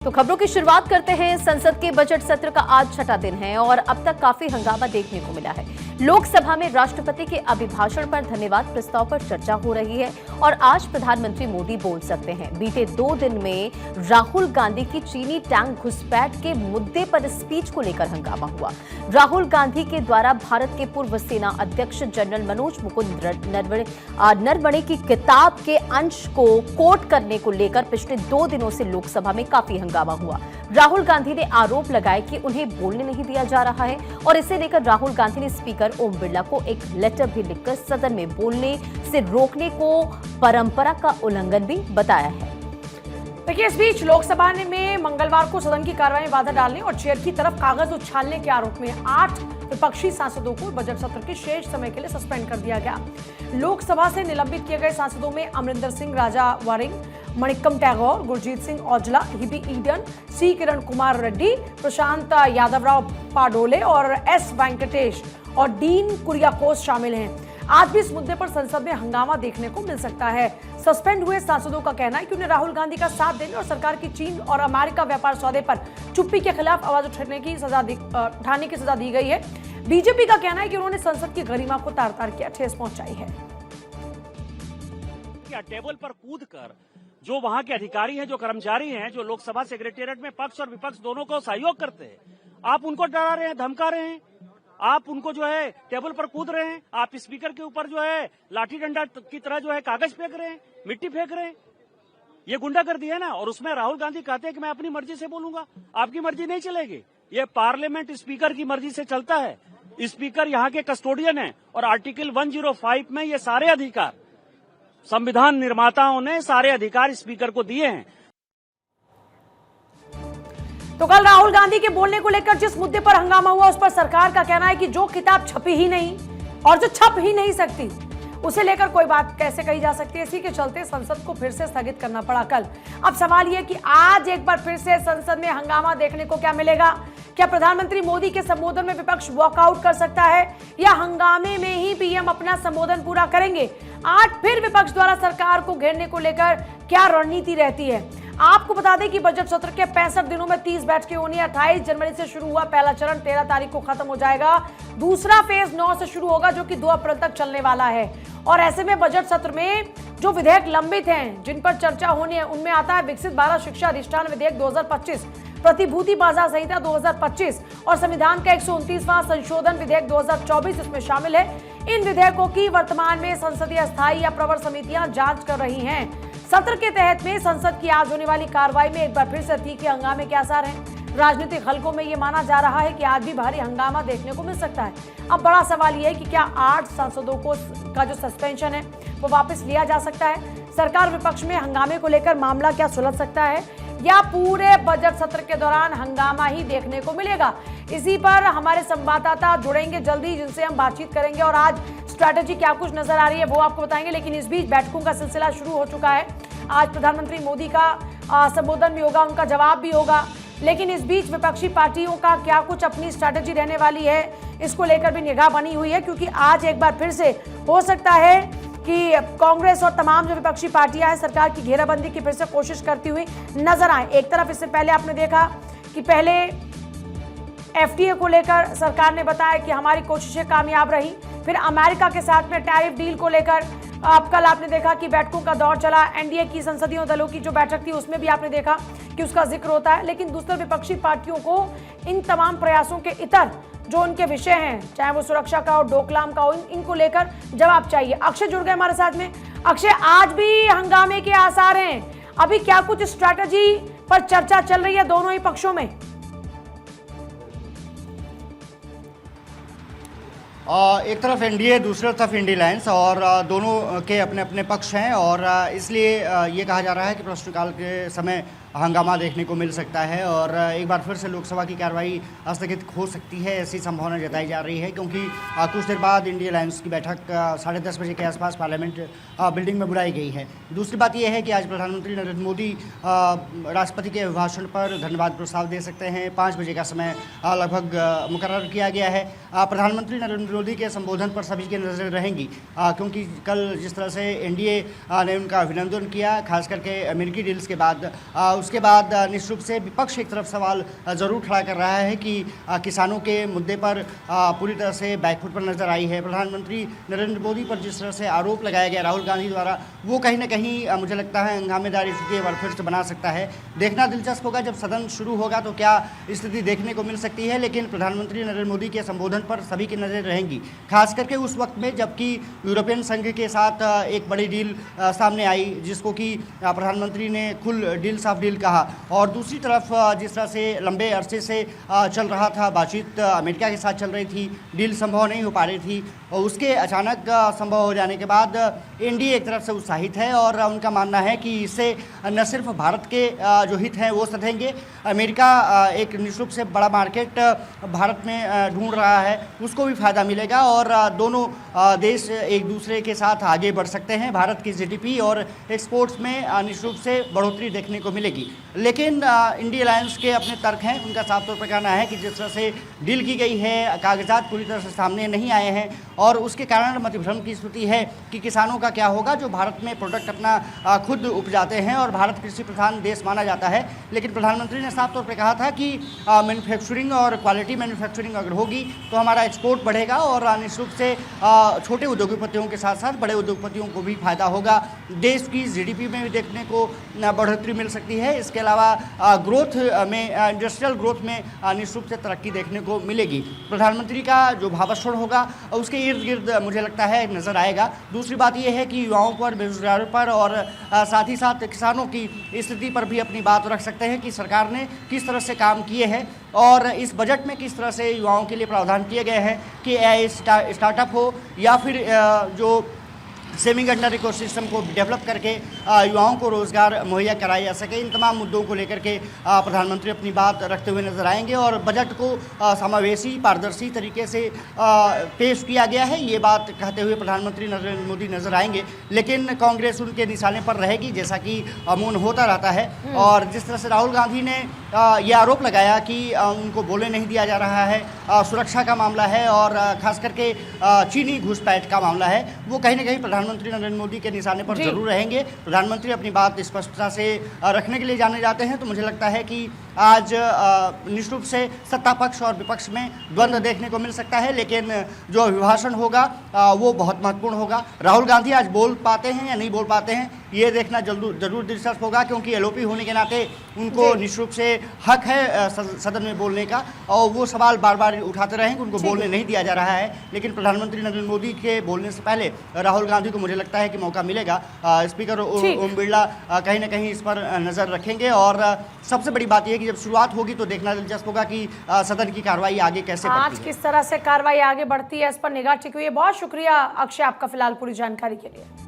तो खबरों की शुरुआत करते हैं। संसद के बजट सत्र का आज छठा दिन है और अब तक काफी हंगामा देखने को मिला है। लोकसभा में राष्ट्रपति के अभिभाषण पर धन्यवाद प्रस्ताव पर चर्चा हो रही है और आज प्रधानमंत्री मोदी बोल सकते हैं। बीते 2 दिन में राहुल गांधी की चीनी टैंक घुसपैठ के मुद्दे पर स्पीच को लेकर हंगामा हुआ। राहुल गांधी के द्वारा भारत के पूर्व सेना अध्यक्ष जनरल मनोज मुकुंद नरवणे की किताब के अंश को कोट करने को लेकर पिछले 2 दिनों से लोकसभा में काफी हंगामा हुआ। राहुल गांधी ने आरोप लगाया कि उन्हें बोलने नहीं दिया जा रहा है और इसे लेकर राहुल गांधी ने स्पीकर ओम बिरला को एक लेटर भी लिखकर सदन में बोलने से रोकने को परंपरा का उल्लंघन भी बताया है। देखिए, इस बीच लोकसभा में मंगलवार को सदन की कार्रवाई में बाधा डालने और चेयर की तरफ कागज उछालने के आरोप में 8 विपक्षी सांसदों को बजट सत्र के शेष समय के लिए सस्पेंड कर दिया गया। लोकसभा से निलंबित किए गए सांसदों में अमरिंदर सिंह राजा वारिंग, मणिक्कम टैगोर, गुरजीत सिंह औजला, हिबी ईडन, सी किरण कुमार रेड्डी, प्रशांत यादवराव पाडोले और एस वेंकटेश और डीन कुरियाकोस शामिल हैं। आज भी इस मुद्दे पर संसद में हंगामा देखने को मिल सकता है। सस्पेंड हुए सांसदों का कहना है कि उन्हें राहुल गांधी का साथ देने और सरकार की चीन और अमेरिका व्यापार सौदे पर चुप्पी के खिलाफ आवाज उठाने की सजा दी गई है। बीजेपी का कहना है कि उन्होंने संसद की गरिमा को तार तार किया, ठेस पहुंचाई है। टेबल पर कूद कर जो वहां के अधिकारी हैं, जो कर्मचारी हैं, जो लोकसभा सेक्रेटेरिएट में पक्ष और विपक्ष दोनों को सहयोग करते हैं, आप उनको डरा रहे हैं, धमका रहे हैं, आप उनको जो है टेबल पर कूद रहे हैं, आप स्पीकर के ऊपर जो है लाठी डंडा की तरह जो है कागज फेंक रहे हैं, मिट्टी फेंक रहे हैं। ये गुंडागर्दी है ना। और उसमें राहुल गांधी कहते हैं कि मैं अपनी मर्जी से बोलूंगा। आपकी मर्जी नहीं चलेगी। ये पार्लियामेंट स्पीकर की मर्जी से चलता है। स्पीकर यहाँ के कस्टोडियन है और आर्टिकल 105 में ये सारे अधिकार संविधान निर्माताओं ने सारे अधिकार स्पीकर को दिए हैं। तो कल राहुल गांधी के बोलने को लेकर जिस मुद्दे पर हंगामा हुआ, उस पर सरकार का कहना है कि जो किताब छपी ही नहीं और जो छप ही नहीं सकती, उसे लेकर कोई बात कैसे कही जा सकती है। इसी के चलते संसद को फिर से स्थगित करना पड़ा कल। अब सवाल यह कि आज एक बार फिर से संसद में हंगामा देखने को क्या मिलेगा। क्या प्रधानमंत्री मोदी के संबोधन में विपक्ष वॉकआउट कर सकता है या हंगामे में ही पीएम अपना संबोधन पूरा करेंगे। आज फिर विपक्ष द्वारा सरकार को घेरने को लेकर क्या रणनीति रहती है। आपको बता दें कि बजट सत्र के 65 दिनों में 30 बैठकें होनी है। 28 जनवरी से शुरू हुआ पहला चरण 13 तारीख को खत्म हो जाएगा। दूसरा फेज 9 से शुरू होगा, जो कि 2 अप्रैल तक चलने वाला है। और ऐसे में बजट सत्र में जो विधेयक लंबित हैं, जिन पर चर्चा होनी है, उनमें आता है विकसित भारत शिक्षा अधिष्ठान विधेयक 2025, प्रतिभूति बाजार संहिता 2025 और संविधान का 129वां संशोधन विधेयक 2024 इसमें शामिल है। इन विधेयकों की वर्तमान में संसदीय स्थायी या प्रवर समितियां जांच कर रही हैं। सत्र के तहत में संसद की आज होने वाली कार्रवाई में एक बार फिर से तीखे हंगामे के आसार हैं। राजनीतिक हलकों में ये माना जा रहा है कि आज भी भारी हंगामा देखने को मिल सकता है। अब बड़ा सवाल यह है कि क्या 8 सांसदों का जो सस्पेंशन है वो वापस लिया जा सकता है। सरकार विपक्ष में हंगामे को लेकर मामला क्या सुलझ सकता है या पूरे बजट सत्र के दौरान हंगामा ही देखने को मिलेगा। इसी पर हमारे संवाददाता जुड़ेंगे जल्दी, जिनसे हम बातचीत करेंगे और आज स्ट्रैटेजी क्या कुछ नजर आ रही है वो आपको बताएंगे। लेकिन इस बीच बैठकों का सिलसिला शुरू हो चुका है। आज प्रधानमंत्री मोदी का संबोधन भी होगा, उनका जवाब भी होगा। लेकिन इस बीच विपक्षी पार्टियों का क्या कुछ अपनी स्ट्रैटेजी रहने वाली है, इसको लेकर भी निगाह बनी हुई है। क्योंकि आज एक बार फिर से हो सकता है कि कांग्रेस और तमाम जो विपक्षी पार्टियां हैं सरकार की घेराबंदी की फिर से कोशिश करती हुई नजर आए। एक तरफ इससे पहले आपने देखा कि पहले एफटीए को लेकर सरकार ने बताया कि हमारी कोशिशें कामयाब रही। फिर अमेरिका के साथ में टैरिफ डील को लेकर कल आपने देखा कि बैठकों का दौर चला। एनडीए की संसदीय दलों की जो बैठक थी उसमें भी आपने देखा कि उसका जिक्र होता है। लेकिन दूसरे विपक्षी पार्टियों को इन तमाम प्रयासों के इतर जो उनके विषय हैं, चाहे वो सुरक्षा का हो, डोकलाम का हो, इनको लेकर जवाब चाहिए। अक्षय जुड़ गए हमारे साथ में। अक्षय, आज भी हंगामे के आसार हैं। अभी क्या कुछ स्ट्रैटेजी पर चर्चा चल रही है दोनों ही पक्षों में? एक तरफ एनडीए, दूसरी तरफ इंडिया अलायंस और दोनों के अपने अपने पक्ष हैं और इसलिए ये कहा जा रहा है कि प्रश्नकाल के समय हंगामा देखने को मिल सकता है और एक बार फिर से लोकसभा की कार्रवाई स्थगित हो सकती है, ऐसी संभावना जताई जा रही है। क्योंकि कुछ देर बाद इंडिया अलायंस की बैठक 10:30 बजे के आसपास पार्लियामेंट बिल्डिंग में बुलाई गई है। दूसरी बात यह है कि आज प्रधानमंत्री नरेंद्र मोदी राष्ट्रपति के अभिभाषण पर धन्यवाद प्रस्ताव दे सकते हैं। 5 बजे का समय लगभग मुकर्रर किया गया है। प्रधानमंत्री नरेंद्र मोदी के संबोधन पर सभी की नजर रहेंगी, क्योंकि कल जिस तरह से एनडीए ने उनका अभिनंदन किया, खास करके अमेरिकी डील्स के बाद, उसके बाद निश्चित रूप से विपक्ष एक तरफ सवाल जरूर खड़ा कर रहा है कि किसानों के मुद्दे पर पूरी तरह से बैकफुट पर नजर आई है। प्रधानमंत्री नरेंद्र मोदी पर जिस तरह से आरोप लगाया गया राहुल गांधी द्वारा, वो कहीं ना कहीं मुझे लगता है हंगामेदार स्थिति एक बार फिर से बना सकता है। देखना दिलचस्प होगा जब सदन शुरू होगा तो क्या स्थिति देखने को मिल सकती है, लेकिन प्रधानमंत्री नरेंद्र मोदी के संबोधन पर सभी की नजर रहेंगी, खास करके उस वक्त में जबकि यूरोपियन संघ के साथ एक बड़ी डील सामने आई जिसको कि प्रधानमंत्री ने खुल डील्स ऑफ डील कहा, और दूसरी तरफ जिस तरह से लंबे अरसे से चल रहा था बातचीत अमेरिका के साथ चल रही थी, डील संभव नहीं हो पा रही थी, और उसके अचानक संभव हो जाने के बाद एनडीए एक तरफ से उत्साहित है और उनका मानना है कि इससे न सिर्फ भारत के जो हित हैं वो सधेंगे, अमेरिका एक निश्चित रूप से बड़ा मार्केट भारत में ढूंढ रहा है उसको भी फ़ायदा मिलेगा और दोनों देश एक दूसरे के साथ आगे बढ़ सकते हैं। भारत की जीडीपी और एक्सपोर्ट्स में निश्चित रूप से बढ़ोतरी देखने को मिलेगी। लेकिन इंडिया अलायंस के अपने तर्क हैं, उनका साफ तौर पर कहना है कि जिस तरह से डील की गई है, कागजात पूरी तरह से सामने नहीं आए हैं और उसके कारण मतिभ्रम की स्थिति है कि किसानों का क्या होगा जो भारत में प्रोडक्ट अपना खुद उपजाते हैं और भारत कृषि प्रधान देश माना जाता है। लेकिन प्रधानमंत्री ने साफ तौर पर कहा था कि मैन्युफैक्चरिंग और क्वालिटी मैन्युफैक्चरिंग अगर होगी तो हमारा एक्सपोर्ट बढ़ेगा और निश्चित रूप से छोटे उद्योगपतियों के साथ साथ बड़े उद्योगपतियों को भी फायदा होगा, देश की जीडीपी में भी देखने को बढ़ोतरी मिल सकती है। इसके अलावा ग्रोथ में इंडस्ट्रियल ग्रोथ में निश्चित रूप से तरक्की देखने को मिलेगी। प्रधानमंत्री का जो भाषण होगा उसके इर्द गिर्द मुझे लगता है नजर आएगा। दूसरी बात यह है कि युवाओं पर, बेरोजगारों पर और साथ ही साथ किसानों की स्थिति पर भी अपनी बात रख सकते हैं कि सरकार ने किस तरह से काम किए हैं और इस बजट में किस तरह से युवाओं के लिए प्रावधान किए गए हैं कि एआई स्टार्टअप हो या फिर जो सेमीकंडक्टर इकोसिस्टम को डेवलप करके युवाओं को रोज़गार मुहैया कराया जा सके। इन तमाम मुद्दों को लेकर के प्रधानमंत्री अपनी बात रखते हुए नजर आएंगे और बजट को समावेशी पारदर्शी तरीके से पेश किया गया है, ये बात कहते हुए प्रधानमंत्री नरेंद्र मोदी नजर आएंगे। लेकिन कांग्रेस उनके निशाने पर रहेगी जैसा कि अमून होता रहता है और जिस तरह से राहुल गांधी ने ये आरोप लगाया कि उनको बोलने नहीं दिया जा रहा है, सुरक्षा का मामला है और खास करके चीनी घुसपैठ का मामला है, वो कहीं ना कहीं प्रधानमंत्री नरेंद्र मोदी के निशाने पर जरूर रहेंगे। प्रधानमंत्री अपनी बात स्पष्टता से रखने के लिए जाने जाते हैं, तो मुझे लगता है कि आज निश्चित रूप से सत्ता पक्ष और विपक्ष में द्वंद्व देखने को मिल सकता है, लेकिन जो अभिभाषण होगा वो बहुत महत्वपूर्ण होगा। राहुल गांधी आज बोल पाते हैं या नहीं बोल पाते हैं ये देखना जरूर दिलचस्प होगा, क्योंकि एलओपी होने के नाते उनको निश्चित रूप से हक है सदन में बोलने का और वो सवाल बार बार उठाते रहेंगे, उनको बोलने नहीं दिया जा रहा है। लेकिन प्रधानमंत्री नरेंद्र मोदी के बोलने से पहले राहुल गांधी को मुझे लगता है कि मौका मिलेगा। स्पीकर ओम बिरला कहीं ना कहीं इस पर नजर रखेंगे और सबसे बड़ी बात यह कि जब शुरुआत होगी तो देखना दिलचस्प होगा कि सदन की कार्रवाई आगे कैसे बढ़ती है। आज किस तरह से कार्रवाई आगे बढ़ती है इस पर निगाह टिकी हुई है। बहुत शुक्रिया अक्षय आपका फिलहाल पूरी जानकारी के लिए।